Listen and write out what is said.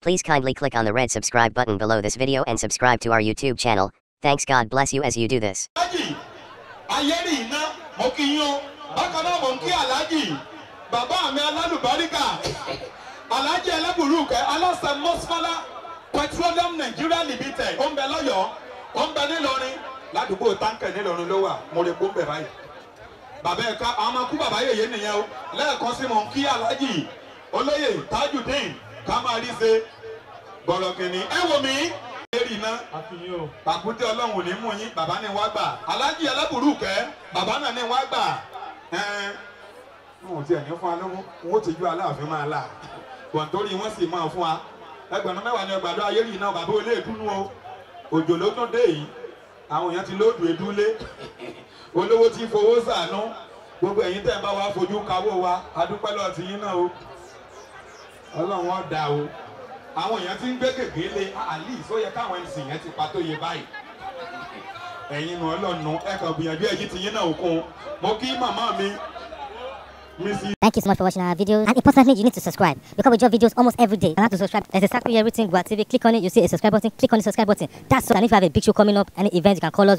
Please kindly click on the red subscribe button below this video and subscribe to our YouTube channel. Thanks, God bless you as you do this. Bàbá mi alálùbáríkà Alhaji Eleburuke aláṣẹ Mosfala Petroleum Nigeria Limited ó ń bẹ lọ́yọ̀ọ́ ó ń bẹ nílọrin ládùúgbò táǹkẹ̀ nílọrin ló wà mo lè kó ń bẹ báyìí bàbá ẹ̀ka àwọn ọmọ kú bàbá yèyé nìyẹn o lẹ́ẹ̀kan sí mọ̀ ń kí Alhaji olóyè Tajudeen Kamarize Bọ̀rọ̀kìnní ẹ wò mí èrì iná pàkúté ọlọ́run ò ní mú yín bàbá ní wá gbà Alhaji Eleburuke bàbá náà ní wá gbà wọn ò tiẹ̀ ní fún wa lówó wọn ó ti ju Aláàfin máa là kọ̀ǹtórí wọn sì máa fún wa ẹgbẹ̀rún mẹ́wàá ní ọgbàdo ayélujára iná bàbá olè dúnú o òjò ló tún dé yìí àwọn èèyàn ti lóòdù èdúlé olówó tí fowó ṣàánú gbogbo ẹ̀yin tẹ́ ń bá wa fojú kawó wa adúpẹ́ lọ́ọ́ ti yín náà o ọlọ́run ó dá o àwọn èèyàn ti ń gbé gègé lé àlì ìsóyẹ káwọn ẹ̀sìn yẹn ti pa tó yẹ báyìí ẹ̀yin nu ọlọ́nu ẹ̀kan gbìyànjú ẹ̀yìn ti yín náà òkun mo kí màmá mi. Thank you so much for watching our videos, and importantly you need to subscribe because we drop videos almost every day. And how to subscribe, there's exactly everything. Gua TV, click on it, you see a subscribe button, click on the subscribe button. That's so, and if you have a big show coming up, any event, you can call us.